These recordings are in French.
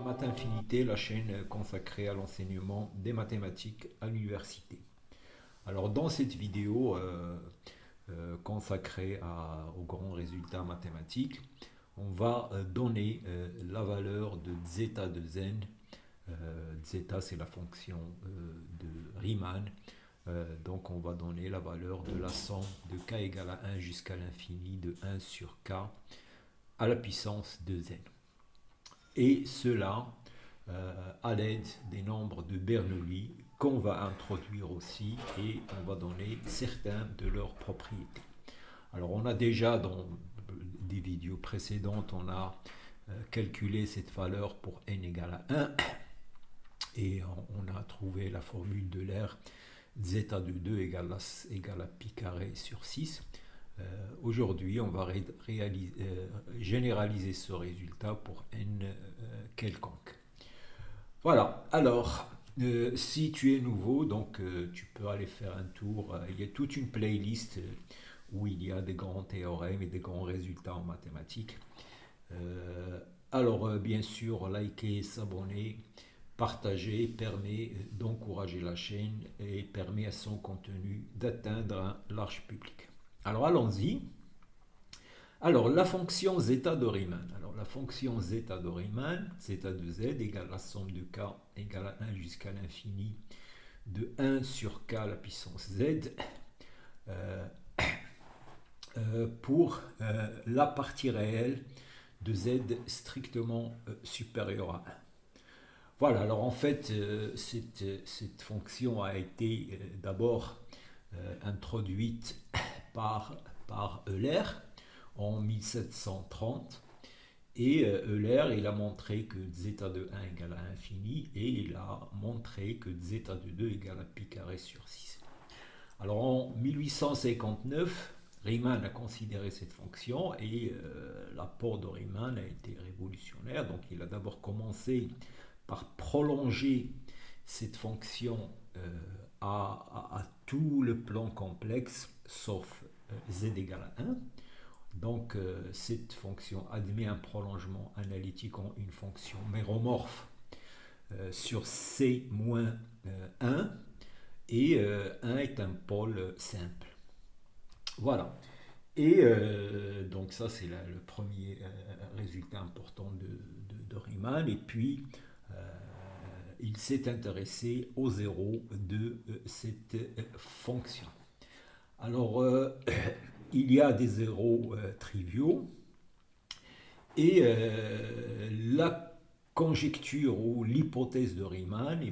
Math Infinité, la chaîne consacrée à l'enseignement des mathématiques à l'université. Alors dans cette vidéo consacrée aux grands résultats mathématiques, on va donner la valeur de zeta de zen. Zeta c'est la fonction de Riemann. Donc on va donner la valeur de la somme de k égale à 1 jusqu'à l'infini de 1 sur k à la puissance de zen. Et cela à l'aide des nombres de Bernoulli qu'on va introduire aussi, et on va donner certains de leurs propriétés. Alors on a déjà dans des vidéos précédentes, on a calculé cette valeur pour n égale à 1 et on a trouvé la formule de l'air zeta de 2 égale à pi carré sur 6. Aujourd'hui, on va généraliser ce résultat pour n quelconque. Voilà, alors, si tu es nouveau, donc tu peux aller faire un tour. Il y a toute une playlist où il y a des grands théorèmes et des grands résultats en mathématiques. Alors, bien sûr, liker, s'abonner, partager permet d'encourager la chaîne et permet à son contenu d'atteindre un large public. Alors allons-y. Alors la fonction zeta de Riemann. Alors la fonction zeta de Riemann, zeta de z égale la somme de k égale à 1 jusqu'à l'infini de 1 sur k à la puissance z pour la partie réelle de z strictement supérieure à 1. Voilà, alors en fait, cette fonction a été d'abord introduite par Euler en 1730, et Euler il a montré que zeta de 1 égale à infini, et il a montré que zeta de 2 égale à pi carré sur 6. Alors en 1859, Riemann a considéré cette fonction, et l'apport de Riemann a été révolutionnaire. Donc il a d'abord commencé par prolonger cette fonction à tout le plan complexe sauf z égale à 1. Donc cette fonction admet un prolongement analytique en une fonction méromorphe sur c moins 1, et 1 est un pôle simple. Voilà. Et donc ça c'est le premier résultat important de Riemann. Et puis il s'est intéressé aux zéros de cette fonction. Alors, il y a des zéros triviaux, et la conjecture ou l'hypothèse de Riemann,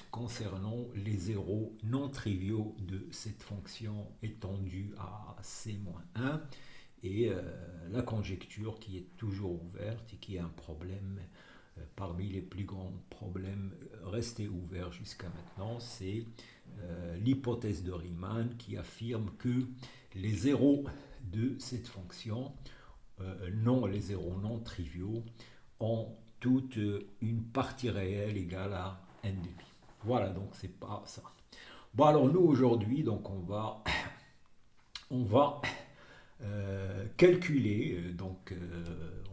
concernant les zéros non triviaux de cette fonction étendue à c-1, et la conjecture qui est toujours ouverte et qui est un problème parmi les plus grands problèmes restés ouverts jusqu'à maintenant, c'est l'hypothèse de Riemann qui affirme que les zéros de cette fonction, les zéros non triviaux, ont toute une partie réelle égale à n demi. Voilà, donc c'est pas ça. Bon, alors nous aujourd'hui, donc on va calculer, donc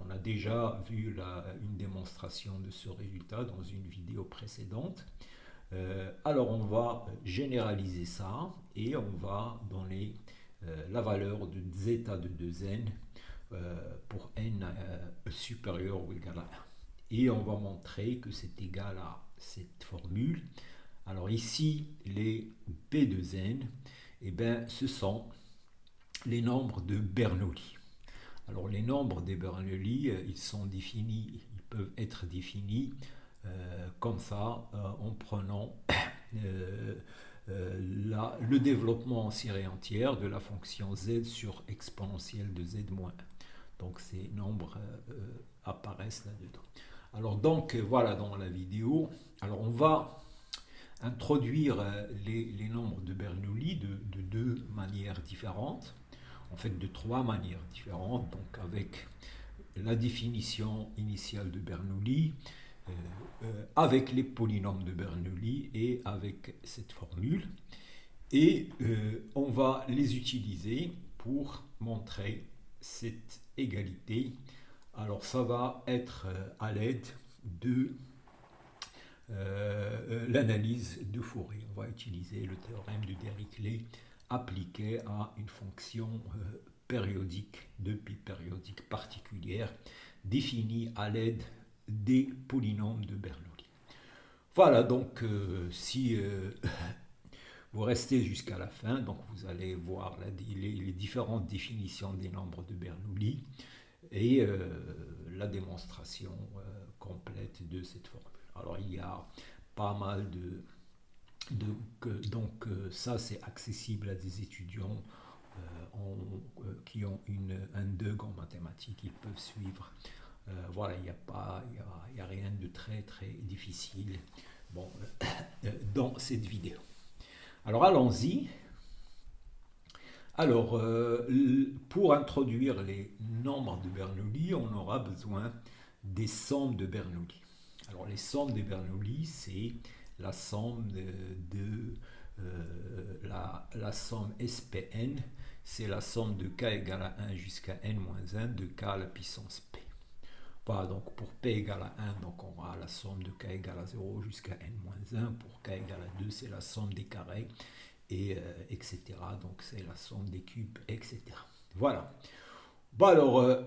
on a déjà vu une démonstration de ce résultat dans une vidéo précédente. Alors on va généraliser ça, et on va donner la valeur de zeta de 2n pour n supérieur ou égal à 1. Et on va montrer que c'est égal à cette formule. Alors ici, les p de n, ce sont les nombres de Bernoulli. Alors les nombres de Bernoulli, ils peuvent être définis comme ça, en prenant le développement en série entière de la fonction z sur exponentielle de z-1. Donc ces nombres apparaissent là-dedans. Alors donc voilà, dans la vidéo, alors on va introduire les nombres de Bernoulli de deux manières différentes, en fait de trois manières différentes, donc avec la définition initiale de Bernoulli, avec les polynômes de Bernoulli et avec cette formule, et on va les utiliser pour montrer cette égalité. Alors ça va être à l'aide de l'analyse de Fourier. On va utiliser le théorème de Dirichlet appliqué à une fonction périodique de pi périodique particulière définie à l'aide des polynômes de Bernoulli. Voilà, donc si vous restez jusqu'à la fin, donc vous allez voir les différentes définitions des nombres de Bernoulli et la démonstration complète de cette formule. Alors il y a pas mal donc ça c'est accessible à des étudiants qui ont un DEUG en mathématiques, ils peuvent suivre. Voilà, il n'y a rien de très très difficile dans cette vidéo. Alors allons-y. Alors, pour introduire les nombres de Bernoulli, on aura besoin des sommes de Bernoulli. Alors, les sommes de Bernoulli, c'est la somme la somme SPN, c'est la somme de k égale à 1 jusqu'à n-1 de k à la puissance p. Voilà, donc pour p égale à 1, donc on aura la somme de k égale à 0 jusqu'à n-1. Pour k égale à 2, c'est la somme des carrés, et etc. Donc c'est la somme des cubes, etc. Voilà. Bon alors,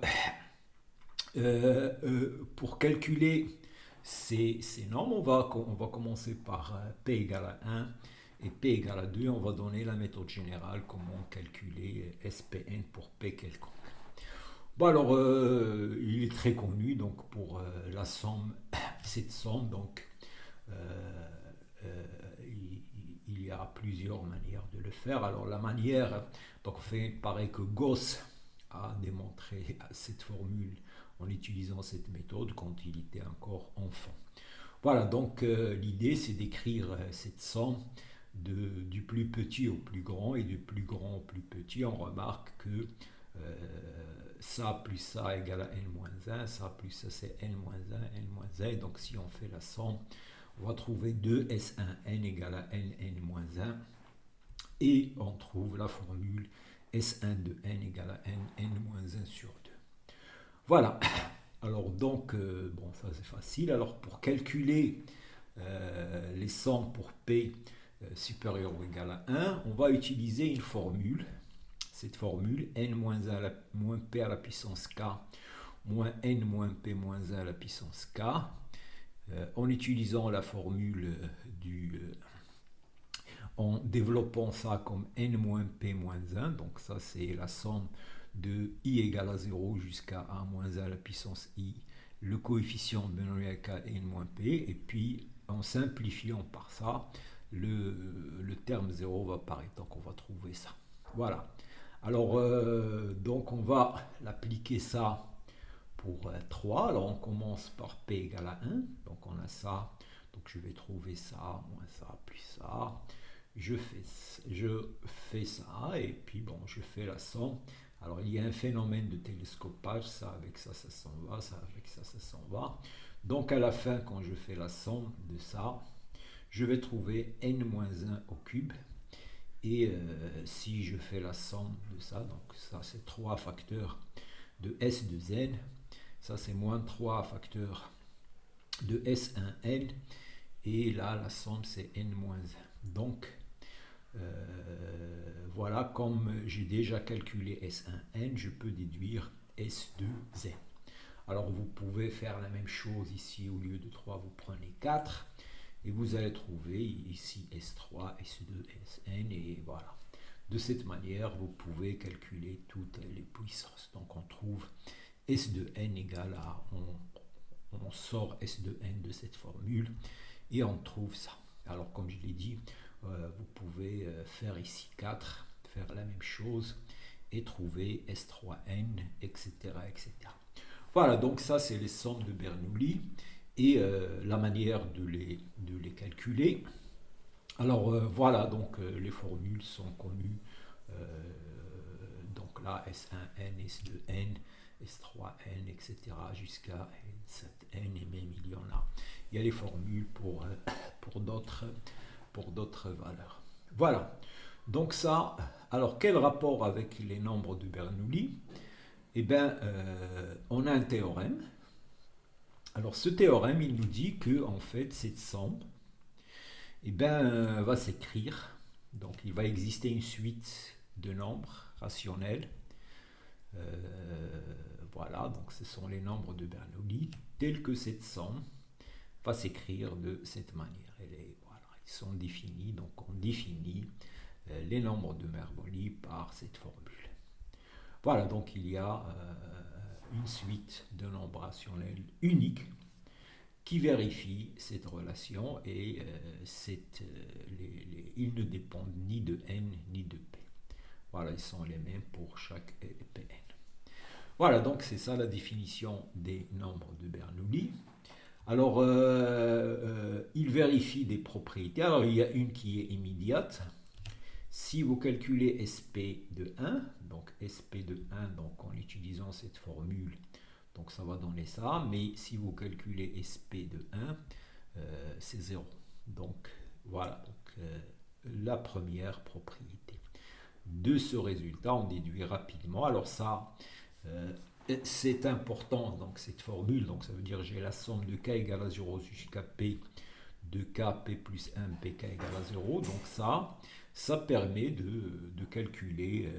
pour calculer ces normes, on va commencer par p égale à 1 et p égale à 2. On va donner la méthode générale, comment calculer SPN pour p quelconque. Bon alors, il est très connu, donc pour la somme, cette somme, donc il y a plusieurs manières de le faire. Alors la manière, donc il paraît que Gauss a démontré cette formule en utilisant cette méthode quand il était encore enfant. Voilà, donc l'idée c'est d'écrire cette somme du plus petit au plus grand et du plus grand au plus petit. On remarque que ça plus ça égale à n-1, ça plus ça c'est n-1, n-1, et donc si on fait la somme, on va trouver 2S1n égale à n-1, et on trouve la formule S1 de n égale à n-1 sur 2. Voilà, alors donc, bon ça c'est facile. Alors pour calculer les sommes pour p supérieur ou égal à 1, on va utiliser une formule. Cette formule, n-1 moins p à la puissance k moins n moins p moins 1 à la puissance k, en utilisant la formule en développant ça comme n moins p moins 1, donc ça c'est la somme de i égale à 0 jusqu'à a moins 1 à la puissance i, le coefficient de Bernoulli k n moins p, et puis en simplifiant par ça, le terme 0 va apparaître, donc on va trouver ça. Voilà. Alors, donc on va l'appliquer ça pour 3. Alors on commence par p égale à 1. Donc on a ça. Donc je vais trouver ça, moins ça, plus ça. Je fais ça et puis bon, je fais la somme. Alors il y a un phénomène de télescopage. Ça avec ça, ça s'en va. Ça avec ça, ça s'en va. Donc à la fin, quand je fais la somme de ça, je vais trouver n-1 au cube. Et si je fais la somme de ça, donc ça c'est 3 facteurs de S de n, ça c'est moins 3 facteurs de S1n, et là la somme c'est n-1. Donc voilà, comme j'ai déjà calculé S1n, je peux déduire S2n. Alors vous pouvez faire la même chose ici, au lieu de 3 vous prenez 4. Et vous allez trouver ici S3, S2, Sn, et voilà. De cette manière, vous pouvez calculer toutes les puissances. Donc on trouve S de n égale à, on sort S de n de cette formule, et on trouve ça. Alors comme je l'ai dit, vous pouvez faire ici 4, faire la même chose, et trouver S3n, etc. etc. Voilà, donc ça c'est les sommes de Bernoulli. Et la manière de les calculer. Alors voilà, donc les formules sont connues. Donc là, S1n, S2n, S3n, etc. jusqu'à N7n, et même il y a les formules pour d'autres valeurs. Voilà, donc ça, alors quel rapport avec les nombres de Bernoulli? Eh bien, on a un théorème Alors ce théorème, il nous dit que en fait cette somme va s'écrire. Donc il va exister une suite de nombres rationnels. Voilà, donc ce sont les nombres de Bernoulli, tels que cette somme va s'écrire de cette manière. Voilà, ils sont définis, donc on définit les nombres de Bernoulli par cette formule. Voilà, donc il y a une suite de nombres rationnels uniques qui vérifie cette relation et ils ne dépendent ni de n ni de p. Voilà, ils sont les mêmes pour chaque Pn. Voilà, donc c'est ça la définition des nombres de Bernoulli. Alors, il vérifie des propriétés. Alors, il y a une qui est immédiate. Si vous calculez SP de 1, donc SP de 1, donc en utilisant cette formule, donc ça va donner ça, mais si vous calculez SP de 1, c'est 0. Donc, voilà, donc, la première propriété. De ce résultat, on déduit rapidement. Alors ça, c'est important, donc cette formule, donc ça veut dire j'ai la somme de k égale à 0 jusqu'à p de k, p plus 1, pk égale à 0. Donc ça permet de calculer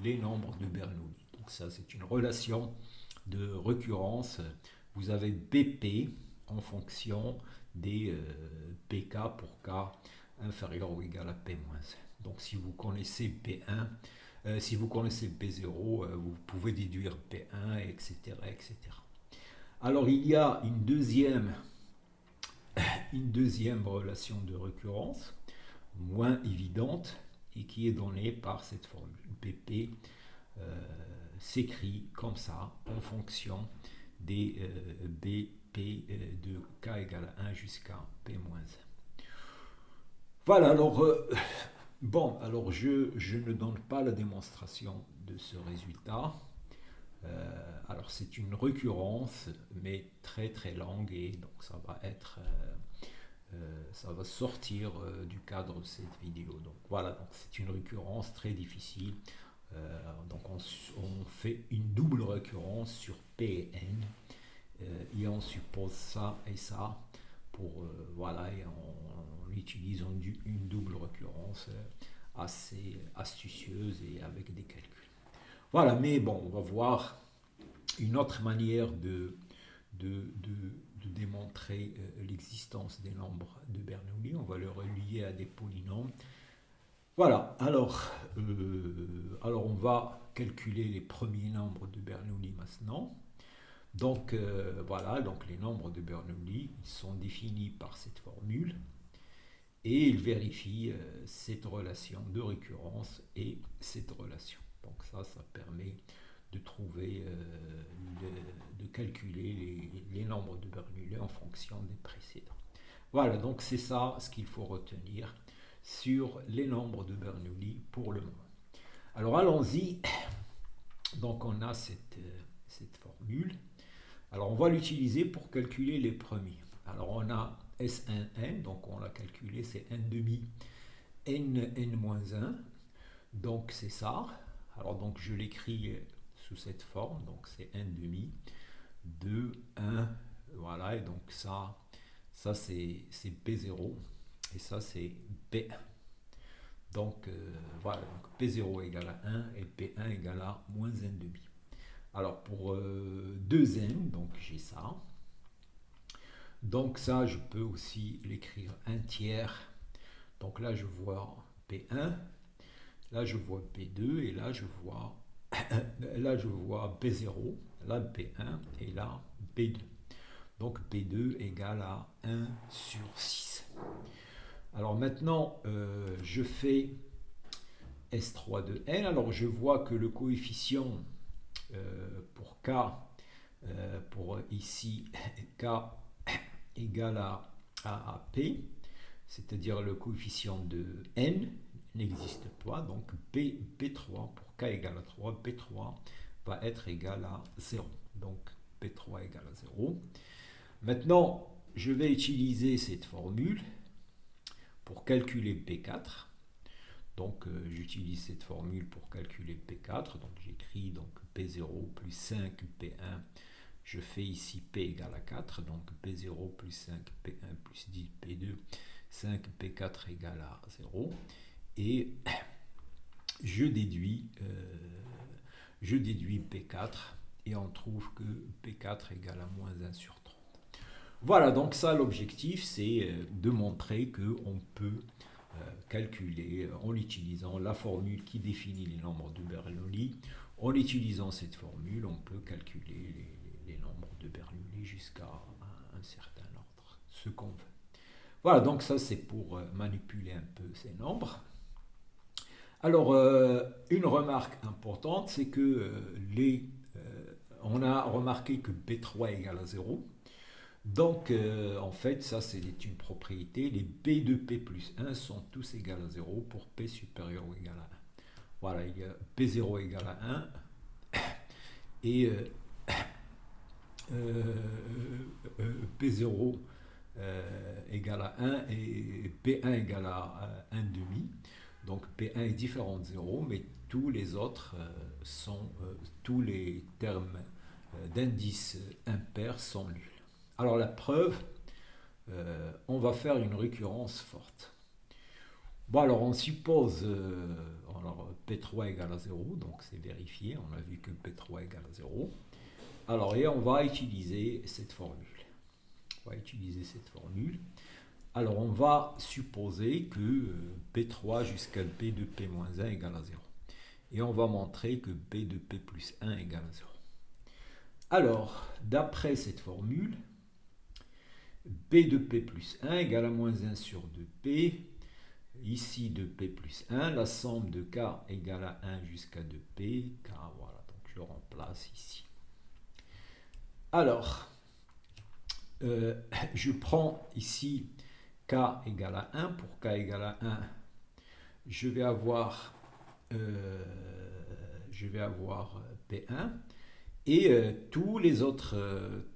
les nombres de Bernoulli. Donc ça, c'est une relation de récurrence. Vous avez bp en fonction des pk pour k inférieur ou égal à p moins 1. Donc si vous connaissez P1, si vous connaissez P0, vous pouvez déduire P1, etc., etc. Alors il y a une deuxième relation de récurrence, moins évidente, et qui est donnée par cette formule. Pp s'écrit comme ça, en fonction des Bp de k égale à 1 jusqu'à P moins 1. Voilà, alors... Bon, alors je ne donne pas la démonstration de ce résultat. Alors c'est une récurrence, mais très très longue, et donc ça va sortir du cadre de cette vidéo. Donc voilà, donc c'est une récurrence très difficile. Donc on fait une double récurrence sur P et N, et on suppose ça et ça pour voilà, et en utilisant une double récurrence assez astucieuse et avec des calculs. Voilà, mais bon, on va voir une autre manière de démontrer l'existence des nombres de Bernoulli. On va le relier à des polynômes. Voilà, alors on va calculer les premiers nombres de Bernoulli maintenant. Donc voilà, donc les nombres de Bernoulli sont définis par cette formule et il vérifie cette relation de récurrence et cette relation. Donc ça permet de trouver, de calculer les nombres de Bernoulli en fonction des précédents. Voilà, donc c'est ça ce qu'il faut retenir sur les nombres de Bernoulli pour le moment. Alors allons-y, donc on a cette formule. Alors on va l'utiliser pour calculer les premiers. Alors on a S1n, donc on l'a calculé, c'est n demi n-1, donc c'est ça. Alors donc je l'écris sous cette forme, donc c'est n demi 2, 1, voilà, et donc ça c'est P0, et ça c'est P1. Donc voilà, donc P0 égale à 1 et P1 égale à moins n demi. Alors pour 2n, donc j'ai ça. Donc ça, je peux aussi l'écrire 1 tiers. Donc là, je vois P1, là, je vois P2, et là, je vois P0, là, P1, et là, P2. Donc P2 égale à 1 sur 6. Alors maintenant, je fais S3 de n. Alors je vois que le coefficient pour K, pour ici, K égale à P, c'est-à-dire le coefficient de n n'existe pas, donc P3, pour K égale à 3, P3 va être égal à 0. Donc P3 égale à 0. Maintenant, je vais utiliser cette formule pour calculer P4. Donc j'utilise cette formule pour calculer P4. Donc j'écris donc P0 plus 5 P1 je fais ici P égale à 4, donc P0 plus 5, P1 plus 10, P2, 5, P4 égale à 0. Et je déduis P4 et on trouve que P4 égale à moins 1 sur 30. Voilà, donc ça l'objectif, c'est de montrer qu'on peut calculer en utilisant la formule qui définit les nombres de Bernoulli. En utilisant cette formule, on peut calculer les nombres de Bernoulli jusqu'à un certain ordre, ce qu'on veut. Voilà, donc ça c'est pour manipuler un peu ces nombres. Alors, une remarque importante, c'est que on a remarqué que P3 égale à 0. Donc, en fait, ça c'est une propriété. Les P de P plus 1 sont tous égaux à 0 pour P supérieur ou égal à 1. Voilà, il y a P0 égale à 1 et P0 égale à 1 et P1 égale à 1 demi. Donc P1 est différent de 0, mais tous les autres tous les termes d'indices impairs sont nuls. Alors la preuve, on va faire une récurrence forte. Bon, alors on suppose P3 égale à 0, donc c'est vérifié, on a vu que P3 égale à 0. Alors, et on va utiliser cette formule. Alors, on va supposer que P3 jusqu'à P de P moins 1 égale à 0. Et on va montrer que P de P plus 1 égale à 0. Alors, d'après cette formule, P de P plus 1 égale à moins 1 sur 2P. Ici, de P plus 1, la somme de K égale à 1 jusqu'à 2P. K, voilà, donc je le remplace ici. Alors, je prends ici K égale à 1. Pour K égale à 1, je vais avoir P1. Et tous les autres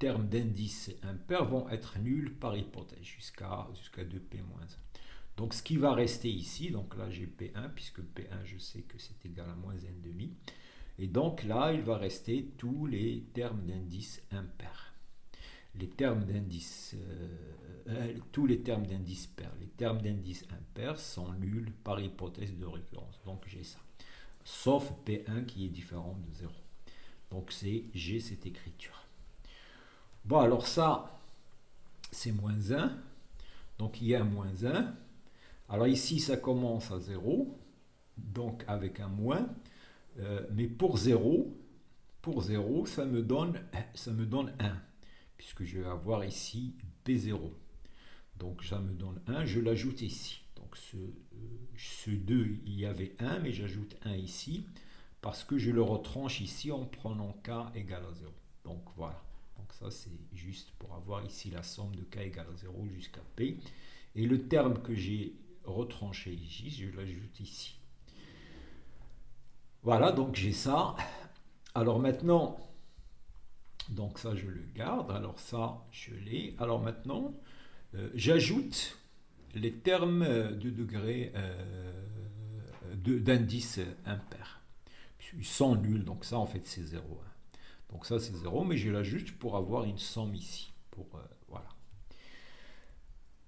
termes d'indices impairs vont être nuls par hypothèse jusqu'à 2P moins 1. Donc ce qui va rester ici, donc là j'ai P1, puisque P1 je sais que c'est égal à moins 1,5. Et donc là il va rester tous les termes d'indices impairs. Tous les termes d'indices pairs. Les termes d'indices impairs sont nuls par hypothèse de récurrence. Donc j'ai ça. Sauf P1 qui est différent de 0. Donc j'ai cette écriture. Bon, alors ça, c'est moins 1. Donc il y a un moins 1. Alors ici, ça commence à 0. Donc avec un moins. Mais pour 0, ça me donne 1. Puisque je vais avoir ici P0. Donc ça me donne 1. Je l'ajoute ici. Donc ce 2, il y avait 1, mais j'ajoute 1 ici. Parce que je le retranche ici en prenant K égale à 0. Donc voilà. Donc ça c'est juste pour avoir ici la somme de K égale à 0 jusqu'à P. Et le terme que j'ai retranché ici, je l'ajoute ici. Voilà, donc j'ai ça. Alors maintenant, donc ça je le garde. Alors ça, je l'ai. Alors maintenant, j'ajoute les termes de degré d'indice impair. Ils sont nuls, donc ça en fait c'est 0. Donc ça c'est 0, mais je l'ajoute pour avoir une somme ici. Voilà.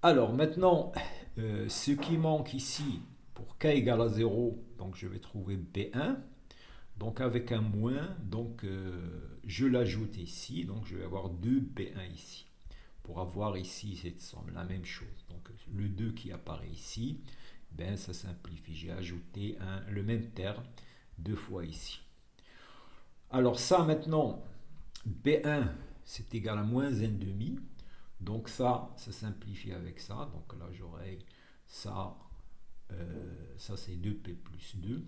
Alors maintenant, ce qui manque ici, pour K égale à 0, donc je vais trouver P1. Donc avec un moins, donc je l'ajoute ici, donc je vais avoir 2P1 ici. Pour avoir ici cette somme, la même chose. Donc le 2 qui apparaît ici, ben ça simplifie. J'ai ajouté le même terme 2 fois ici. Alors ça maintenant, B1 c'est égal à moins 1,5. Donc ça simplifie avec ça. Donc là j'aurai ça, ça c'est 2P plus 2.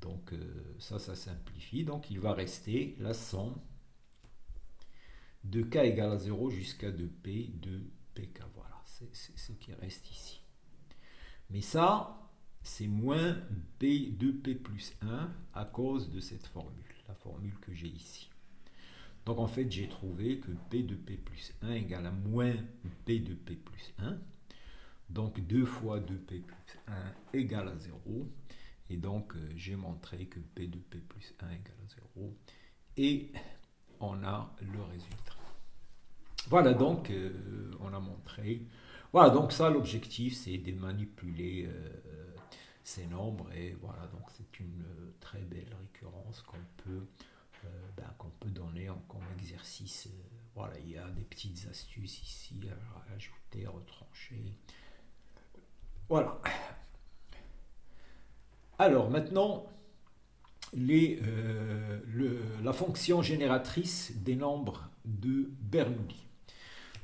Donc ça simplifie. Donc il va rester la somme de K égale à 0 jusqu'à 2P de PK. Voilà, c'est ce qui reste ici. Mais ça, c'est moins P de P plus 1 à cause de cette formule, la formule que j'ai ici. Donc en fait, j'ai trouvé que P de P plus 1 égale à moins P de P plus 1. Donc 2 fois 2P plus 1 égale à 0. Et donc j'ai montré que P de P plus 1 égale à 0. Et on a le résultat. Voilà, donc on a montré. Voilà, donc ça, l'objectif, c'est de manipuler ces nombres. Et voilà, donc c'est une très belle récurrence qu'on peut donner comme exercice. Voilà, il y a des petites astuces ici à ajouter, à retrancher. Voilà. Alors maintenant, la fonction génératrice des nombres de Bernoulli.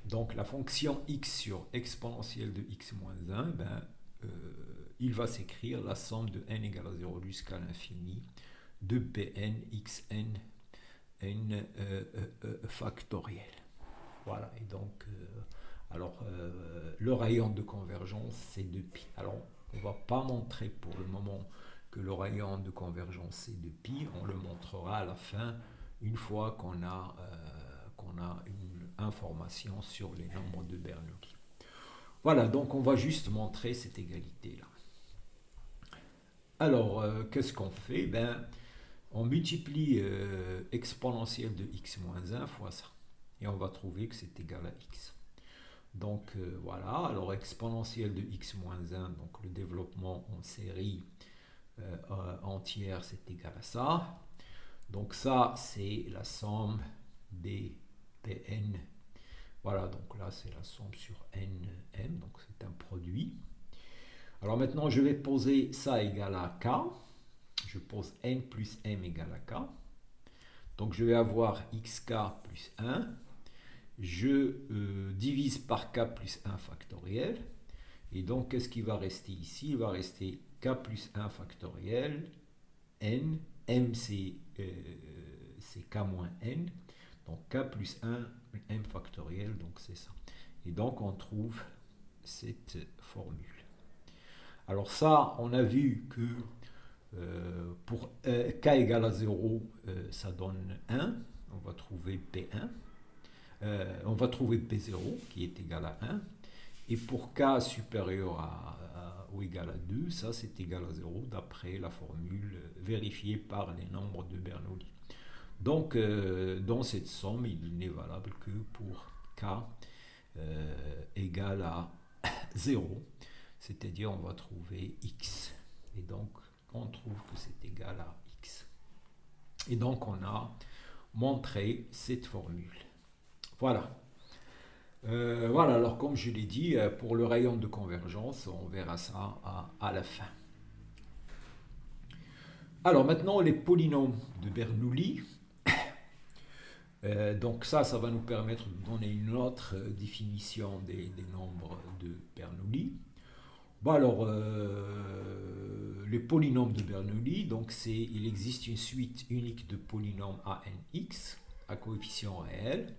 Donc la fonction x sur exponentielle de x moins 1, il va s'écrire la somme de n égale à 0 jusqu'à l'infini de Pn xn n factoriel. Voilà, et donc, le rayon de convergence, c'est 2π. Alors, on ne va pas montrer pour le moment que le rayon de convergence, c'est 2π. On le montrera à la fin, une fois qu'on a une information sur les nombres de Bernoulli. Voilà, donc on va juste montrer cette égalité-là. Alors, qu'est-ce qu'on fait? On multiplie exponentielle de x moins 1 fois ça. Et on va trouver que c'est égal à x. Donc voilà, alors exponentielle de x moins 1, donc le développement en série entière, c'est égal à ça. Donc ça, c'est la somme des Pn. Voilà, donc là, c'est la somme sur Nm, donc c'est un produit. Alors maintenant, je vais poser ça égal à k. Je pose n plus m égale à k. Donc je vais avoir xk plus 1. Je divise par k plus 1 factoriel. Et donc, qu'est-ce qui va rester ici? Il va rester k plus 1 factoriel, n, m c'est k moins n. Donc k plus 1, m factoriel, donc c'est ça. Et donc, on trouve cette formule. Alors ça, on a vu que pour k égale à 0, ça donne 1. On va trouver P1. On va trouver P0 qui est égal à 1. Et pour k supérieur ou égal à 2, ça c'est égal à 0 d'après la formule vérifiée par les nombres de Bernoulli. Donc dans cette somme, il n'est valable que pour k égal à 0. C'est-à-dire on va trouver x. Et donc on trouve que c'est égal à x. Et donc on a montré cette formule. Voilà. Voilà, alors comme je l'ai dit, pour le rayon de convergence, on verra ça à la fin. Alors maintenant, les polynômes de Bernoulli. Donc ça va nous permettre de donner une autre définition des nombres de Bernoulli. Bon alors, les polynômes de Bernoulli, donc il existe une suite unique de polynômes ANX à coefficient réel,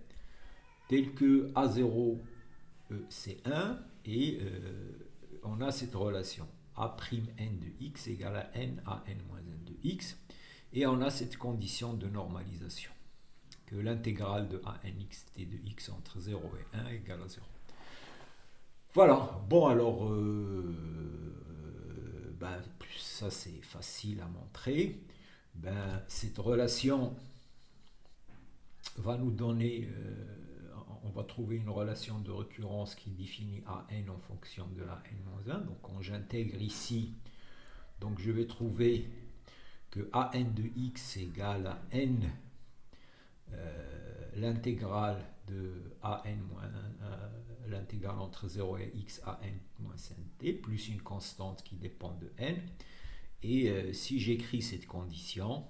tel que A0 c'est 1 et on a cette relation A'N de x égale à n à n moins n de x et on a cette condition de normalisation que l'intégrale de ANX t de x entre 0 et 1 égale à 0. Voilà, bon alors ça c'est facile à montrer. Cette relation va nous donner on va trouver une relation de récurrence qui définit AN en fonction de AN-1. Donc quand j'intègre ici, donc je vais trouver que AN de x égale à n l'intégrale de l'intégrale entre 0 et x AN moins t plus une constante qui dépend de n. Et si j'écris cette condition,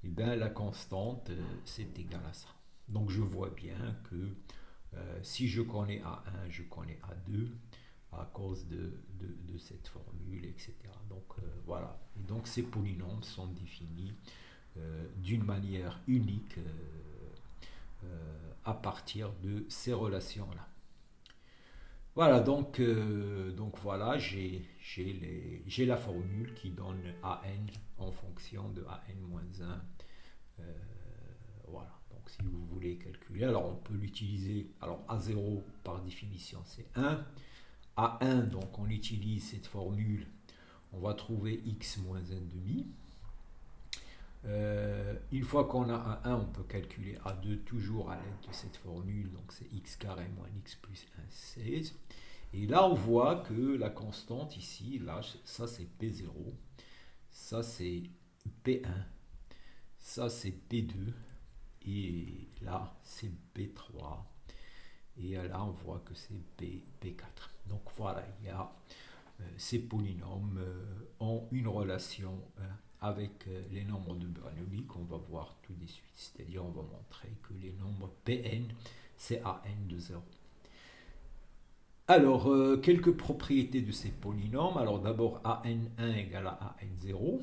la constante c'est égal à ça. Donc je vois bien que si je connais A1, je connais A2 à cause de cette formule, etc. Donc voilà. Et donc ces polynômes sont définis d'une manière unique à partir de ces relations-là. Voilà, donc voilà, j'ai la formule qui donne AN en fonction de AN-1. Voilà. Donc si vous voulez calculer, alors on peut l'utiliser, alors A0 par définition c'est 1, A1 donc on utilise cette formule, on va trouver x moins 1 demi, Une fois qu'on a A1, on peut calculer A2 toujours à l'aide de cette formule, donc c'est x carré moins x plus 1, 16. Et là, on voit que la constante ici, là, ça c'est P0, ça c'est P1, ça c'est P2, et là c'est P3, et là on voit que c'est P4. Donc voilà, il y a ces polynômes ont une relation avec les nombres de Bernoulli qu'on va voir tout de suite. C'est-à-dire on va montrer que les nombres Pn, c'est An de 0. Alors, quelques propriétés de ces polynômes. Alors d'abord, An1 égale à An0.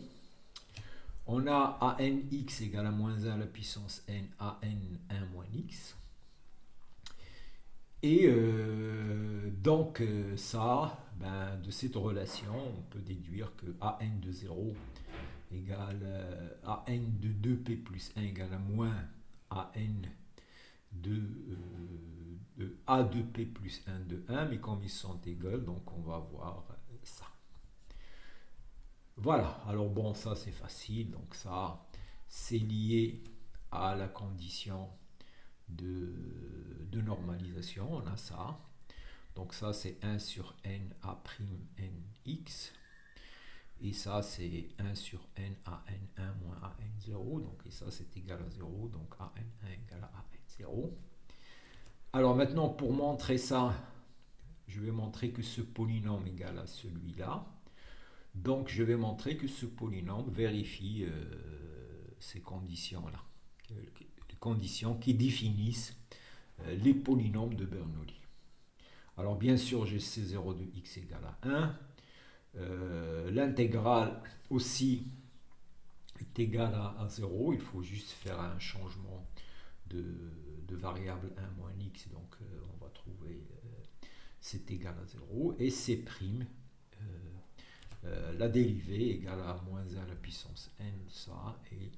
On a Anx égale à moins 1 à la puissance n, An1 moins x. Et donc ça, de cette relation, on peut déduire que An de 0 égale An de 2p plus 1 égale à moins An de A de p plus 1 de 1, mais comme ils sont égaux, donc on va voir ça. Voilà, alors bon, ça c'est facile, donc ça c'est lié à la condition de normalisation, on a ça. Donc ça c'est 1 sur n a prime nx. Et ça c'est 1 sur n a n1 moins a n0. Donc, et ça c'est égal à 0. Donc a n1 égale à n0. Alors maintenant pour montrer ça, je vais montrer que ce polynôme égale à celui-là. Donc je vais montrer que ce polynôme vérifie ces conditions-là. Les conditions qui définissent les polynômes de Bernoulli. Alors bien sûr, j'ai C0 de x égale à 1. L'intégrale aussi est égale à 0. Il faut juste faire un changement de variable 1 moins x. Donc on va trouver c'est égal à 0. Et C', la dérivée égale à moins 1 à la puissance n, ça. Et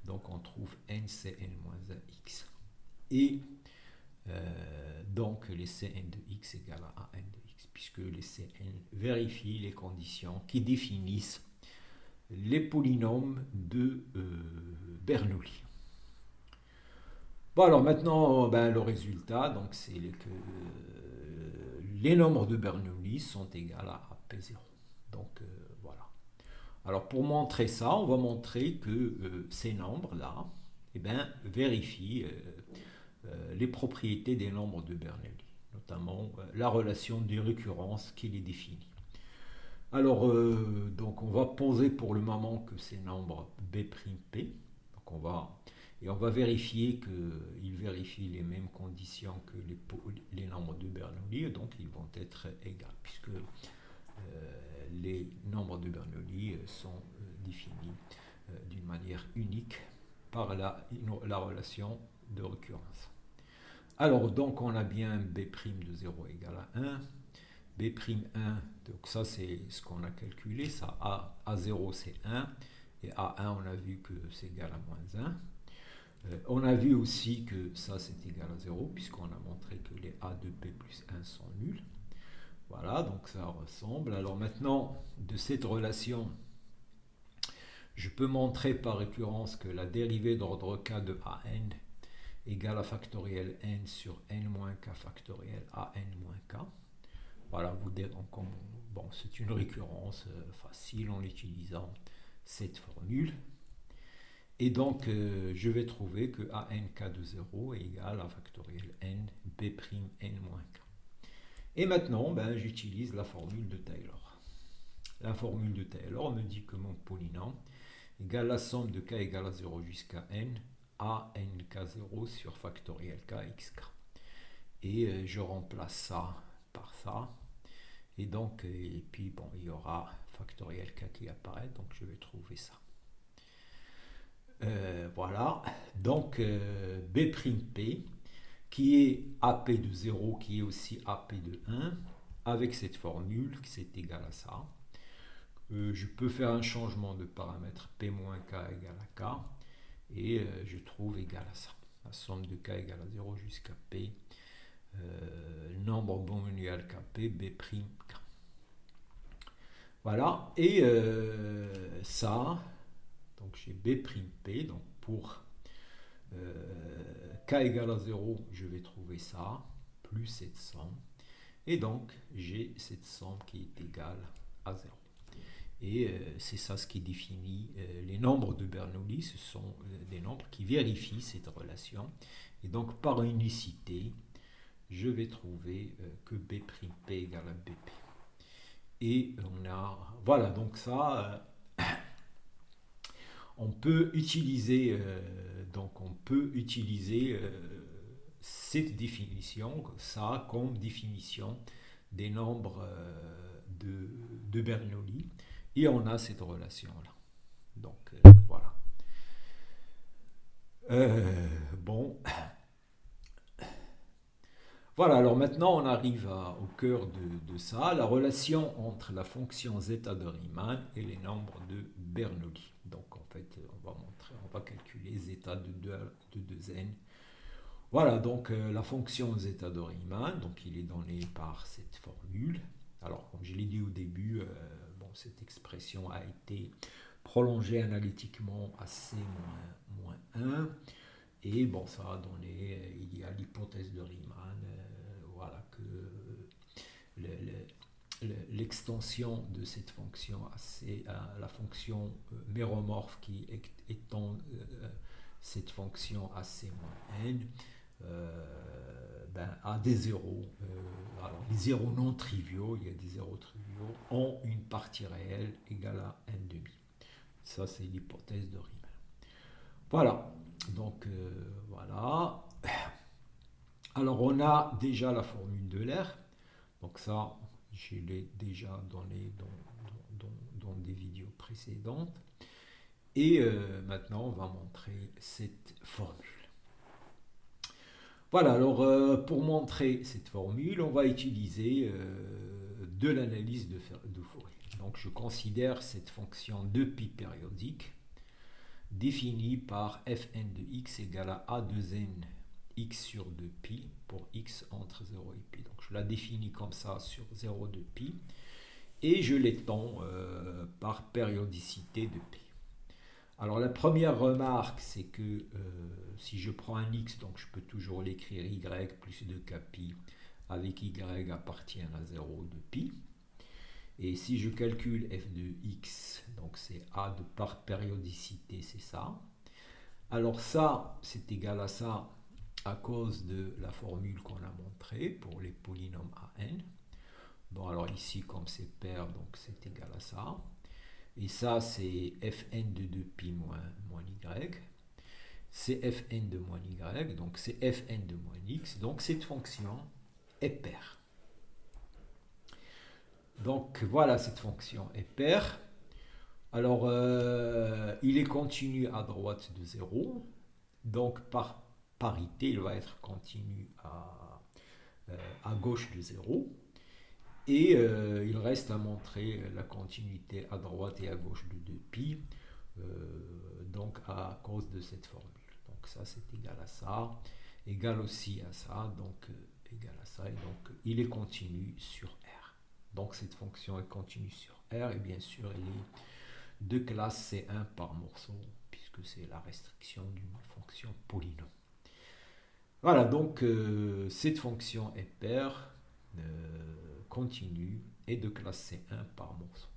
donc on trouve ncn moins 1x. Et donc les Cn de x égale à An de x, puisque les Cn vérifient les conditions qui définissent les polynômes de Bernoulli. Bon, alors maintenant, le résultat, donc c'est que les nombres de Bernoulli sont égaux à P0. Donc voilà. Alors pour montrer ça, on va montrer que ces nombres-là vérifient les propriétés des nombres de Bernoulli, notamment la relation de récurrence qui les définit. Alors, donc on va poser pour le moment que ces nombres B'P, donc on va vérifier qu'ils vérifient les mêmes conditions que les nombres de Bernoulli, donc ils vont être égaux, puisque les nombres de Bernoulli sont définis d'une manière unique par la relation de récurrence. Alors, donc, on a bien B' de 0 égale à 1. B'1, donc ça, c'est ce qu'on a calculé. Ça, A0, c'est 1. Et A1, on a vu que c'est égal à moins 1. On a vu aussi que ça, c'est égal à 0, puisqu'on a montré que les A de P plus 1 sont nuls. Voilà, donc ça ressemble. Alors maintenant, de cette relation, je peux montrer par récurrence que la dérivée d'ordre k de An égale à factoriel n sur n moins k factoriel an moins k. Voilà, bon, c'est une récurrence facile en utilisant cette formule. Et donc, je vais trouver que ank de 0 est égal à factoriel n b' n moins k. Et maintenant, j'utilise la formule de Taylor. La formule de Taylor me dit que mon polynôme égale la somme de k égale à 0 jusqu'à n a nk0 sur factoriel k xk. Et je remplace ça par ça. Et donc, et puis bon, il y aura factoriel k qui apparaît, donc je vais trouver ça. Voilà, donc B'P qui est AP de 0, qui est aussi AP de 1, avec cette formule qui c'est égal à ça. Je peux faire un changement de paramètre P moins K égale à K, et je trouve égal à ça. La somme de K égale à 0 jusqu'à P, nombre monomial Kp, B'K. Voilà, et ça, Donc j'ai B'P, donc pour k égale à 0, je vais trouver ça, plus cette somme. Et donc j'ai cette somme qui est égale à 0. Et c'est ça ce qui définit les nombres de Bernoulli. Ce sont des nombres qui vérifient cette relation. Et donc par unicité, je vais trouver que B'P égale à Bp. Et on a, voilà, donc ça, on peut utiliser, cette définition, ça comme définition des nombres de Bernoulli. Et on a cette relation-là. Donc, voilà. Bon. Voilà, alors maintenant on arrive au cœur de ça, la relation entre la fonction zeta de Riemann et les nombres de Bernoulli. Donc en fait, on va calculer zeta de 2n. Voilà, donc la fonction zeta de Riemann, donc il est donné par cette formule. Alors, comme je l'ai dit au début, cette expression a été prolongée analytiquement à c moins 1. Et bon, ça a donné, il y a l'hypothèse de Riemann, voilà, que l'extension de cette fonction à la fonction méromorphe qui étend cette fonction à c moins n, à des zéros. Alors, les zéros non triviaux, il y a des zéros triviaux, ont une partie réelle égale à n demi. Ça, c'est l'hypothèse de Riemann. Voilà. Donc, voilà. Alors, on a déjà la formule de l'air. Donc, ça, je l'ai déjà donné dans des vidéos précédentes. Et maintenant, on va montrer cette formule. Voilà, alors pour montrer cette formule, on va utiliser de l'analyse de Fourier. Donc je considère cette fonction de pi périodique définie par fn de x égale à a2n x sur 2pi pour x entre 0 et pi. Donc je la définis comme ça sur 0 de pi et je l'étends par périodicité de pi. Alors la première remarque, c'est que si je prends un x, donc je peux toujours l'écrire y plus 2k pi avec y appartient à 0 de pi. Et si je calcule f de x, donc c'est a de par périodicité, c'est ça. Alors ça, c'est égal à ça à cause de la formule qu'on a montrée pour les polynômes à n. Bon, alors ici, comme c'est pair, donc c'est égal à ça. Et ça, c'est fn de 2pi moins y. C'est fn de moins y, donc c'est fn de moins x. Donc cette fonction est paire. Donc voilà, cette fonction est paire. Alors, il est continu à droite de 0. Donc par parité, il va être continu à gauche de 0. Et il reste à montrer la continuité à droite et à gauche de 2pi, donc à cause de cette formule. Donc ça, c'est égal à ça, égal aussi à ça, donc égal à ça, et donc il est continu sur R. Donc cette fonction est continue sur R, et bien sûr, elle est de classe C1 par morceau, puisque c'est la restriction d'une fonction polynôme. Voilà, donc cette fonction est paire, continue et de classe C1 par morceau.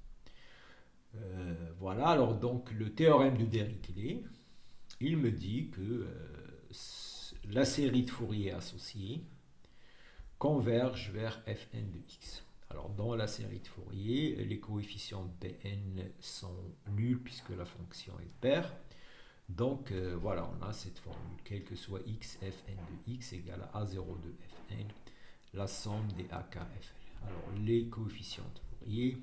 Voilà, alors donc le théorème de Dirichlet, il me dit que la série de Fourier associée converge vers fn de x. Alors dans la série de Fourier, les coefficients de Pn sont nuls puisque la fonction est paire. Donc voilà, on a cette formule, quel que soit x, fn de x égale à a0 de fn, la somme des AKFL. Alors les coefficients de Fourier,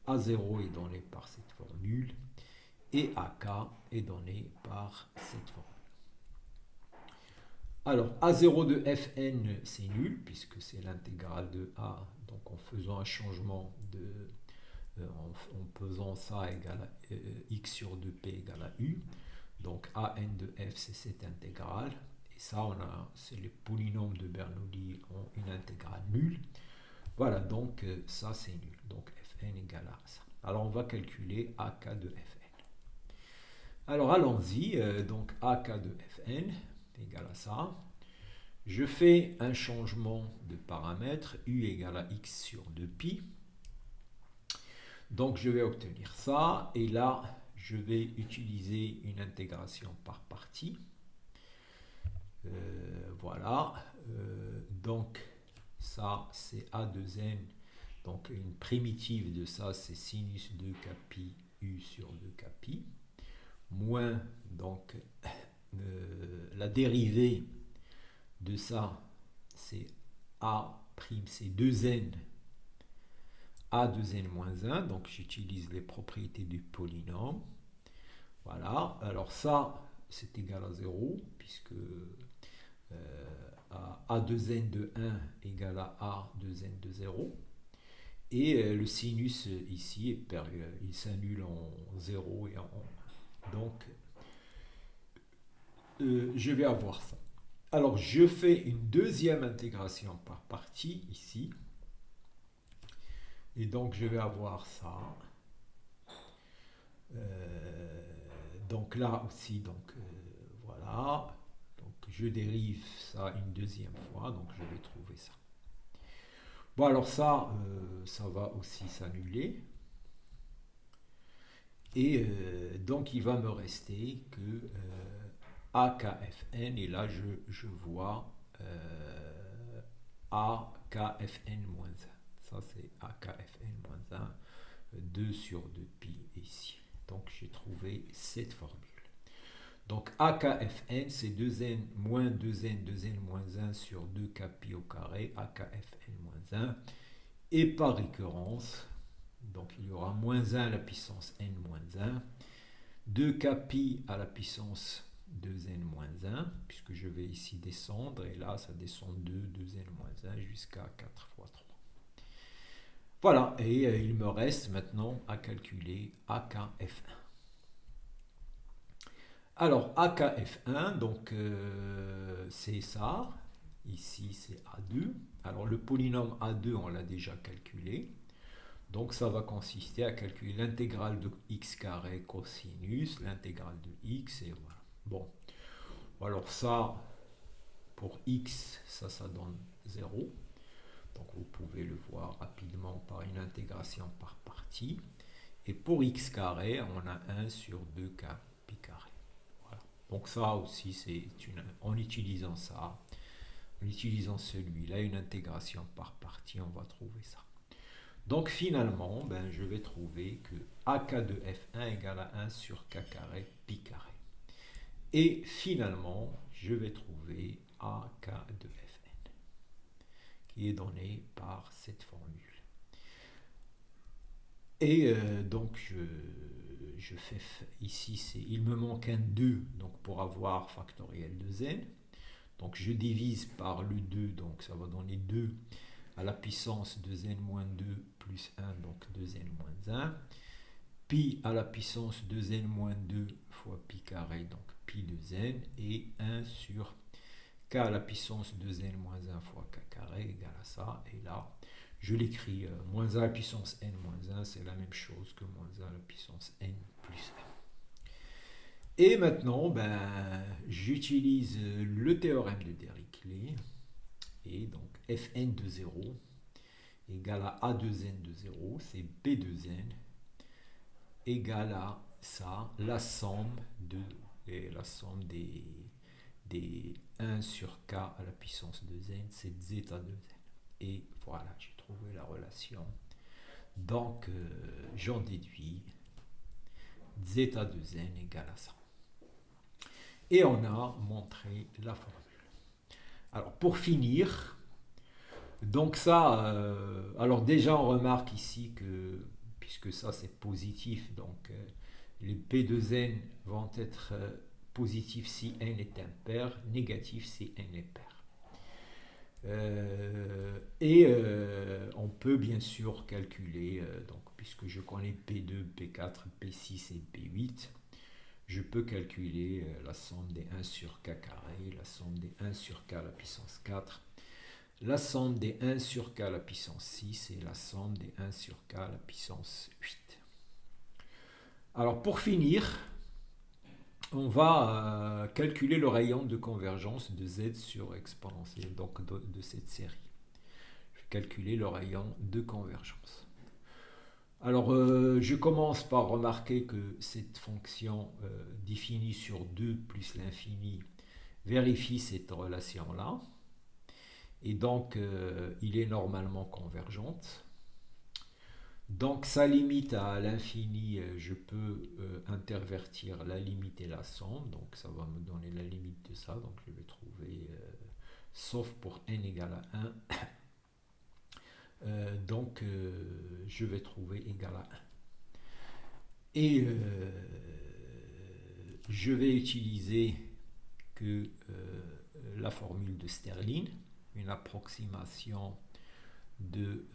A0 est donné par cette formule et AK est donné par cette formule. Alors A0 de Fn c'est nul puisque c'est l'intégrale de A, donc en faisant un changement en pesant ça égale à x sur 2p égale à u, donc An de f c'est cette intégrale. Et ça, c'est les polynômes de Bernoulli ont une intégrale nulle. Voilà, donc ça c'est nul. Donc Fn égale à ça. Alors on va calculer AK de Fn. Alors allons-y, donc AK de Fn égale à ça. Je fais un changement de paramètre, U égale à X sur 2pi. Donc je vais obtenir ça, et là je vais utiliser une intégration par partie. Voilà, donc ça c'est A2n, donc une primitive de ça c'est sinus 2k pi U sur 2k pi, moins donc la dérivée de ça c'est A', c'est 2n A 2n moins 1, donc j'utilise les propriétés du polynôme. Voilà, alors ça c'est égal à 0, puisque A2n de 1 égale à A2n de 0. Et le sinus ici, il s'annule en 0 et en 1. Donc, je vais avoir ça. Alors, je fais une deuxième intégration par partie ici. Et donc, je vais avoir ça. Donc là aussi, donc voilà. Donc, je dérive ça une deuxième fois. Donc, je vais trouver ça. Bon, alors ça, ça va aussi s'annuler. Et donc, il va me rester que AKFN, et là, je vois AKFN-1. Ça, c'est AKFN-1, 2 sur 2pi ici. Donc, j'ai trouvé cette formule. Donc, AKFN, c'est 2n moins 2n, 2n moins 1 sur 2k pi au carré, AKFN moins 1. Et par récurrence, donc il y aura moins 1 à la puissance n moins 1, 2k pi à la puissance 2n moins 1, puisque je vais ici descendre, et là ça descend de 2n moins 1 jusqu'à 4 fois 3. Voilà, et il me reste maintenant à calculer AKF1. Alors AKF1, donc c'est ça, ici c'est A2. Alors le polynôme A2 on l'a déjà calculé. Donc ça va consister à calculer l'intégrale de x carré cosinus, l'intégrale de x, et voilà. Bon, alors ça, pour x, ça donne 0. Donc vous pouvez le voir rapidement par une intégration par partie. Et pour x carré, on a 1 sur 2k pi carré. Voilà. Donc ça aussi, c'est en utilisant ça, en utilisant celui-là, une intégration par partie, on va trouver ça. Donc finalement, je vais trouver que AK de F1 égale à 1 sur K carré pi carré. Et finalement, je vais trouver AK de Fn, qui est donné par cette formule. Et donc, je fais ici, il me manque un 2, donc pour avoir factoriel de z. Donc je divise par le 2, donc ça va donner 2 à la puissance de n moins 2 plus 1, donc 2n moins 1, pi à la puissance de n moins 2 fois pi carré, donc pi de n, et 1 sur k à la puissance de n moins 1 fois k carré égale à ça, et là, je l'écris, moins 1 à la puissance n moins 1, c'est la même chose que moins 1 à la puissance n plus 1. Et maintenant, j'utilise le théorème de Dirichlet, et donc Fn de 0 égale à A2n de 0, c'est B de n égale à ça, la somme des 1 sur k à la puissance de n, c'est zeta de n. Et voilà, j'ai trouvé la relation. Donc, j'en déduis zeta de n égale à ça. Et on a montré la formule. Alors, pour finir, donc ça, alors déjà on remarque ici que, puisque ça c'est positif, donc les P de n vont être positifs si n est impair, négatifs si n est pair. On peut bien sûr calculer, donc, puisque je connais P2, P4, P6 et P8, je peux calculer la somme des 1 sur k carré, la somme des 1 sur k à la puissance 4, la somme des 1 sur k à la puissance 6 et la somme des 1 sur k à la puissance 8. Alors pour finir, on va calculer le rayon de convergence de z sur exponentielle, donc de cette série. Je vais calculer le rayon de convergence. Alors, je commence par remarquer que cette fonction définie sur 2 plus l'infini vérifie cette relation-là. Et donc, il est normalement convergente. Donc, sa limite à l'infini, je peux intervertir la limite et la somme. Donc, ça va me donner la limite de ça. Donc, je vais trouver, sauf pour n égale à 1. Donc, je vais trouver égal à 1. Et je vais utiliser que la formule de Stirling, une approximation de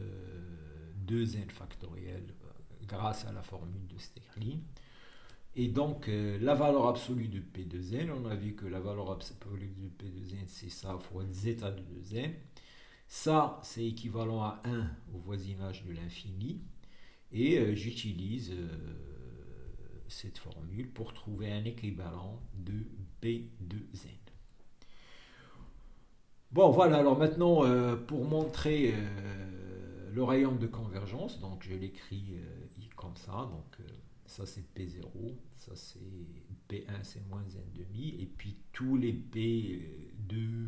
2n factoriel grâce à la formule de Stirling. Et donc, la valeur absolue de P de n, on a vu que la valeur absolue de P de n, c'est ça fois zeta de 2n. Ça, c'est équivalent à 1 au voisinage de l'infini. Et j'utilise cette formule pour trouver un équivalent de P de n. Bon, voilà, alors maintenant, pour montrer le rayon de convergence, donc je l'écris comme ça, donc ça c'est P0, ça c'est P1 c'est moins n demi, et puis tous les P de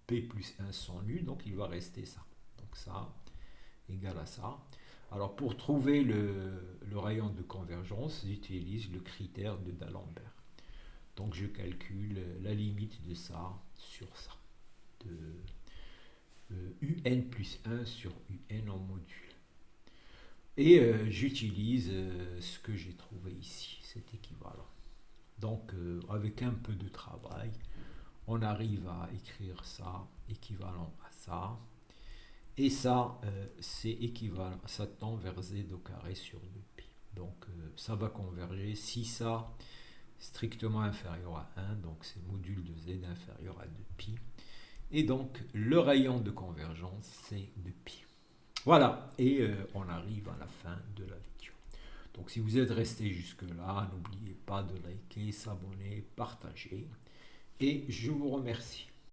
P plus 1 sont nuls, donc il va rester ça. Donc ça égale à ça. Alors pour trouver le rayon de convergence, j'utilise le critère de D'Alembert. Donc je calcule la limite de ça sur ça. De un plus 1 sur un en module. Et j'utilise ce que j'ai trouvé ici, cet équivalent. Donc avec un peu de travail, on arrive à écrire ça équivalent à ça. Et ça, c'est équivalent, ça tend vers z au carré sur 2pi. Donc ça va converger si ça strictement inférieur à 1, donc c'est module de z inférieur à 2pi. Et donc, le rayon de convergence, c'est de pi. Voilà, et on arrive à la fin de la vidéo. Donc, si vous êtes resté jusque-là, n'oubliez pas de liker, s'abonner, partager. Et je vous remercie.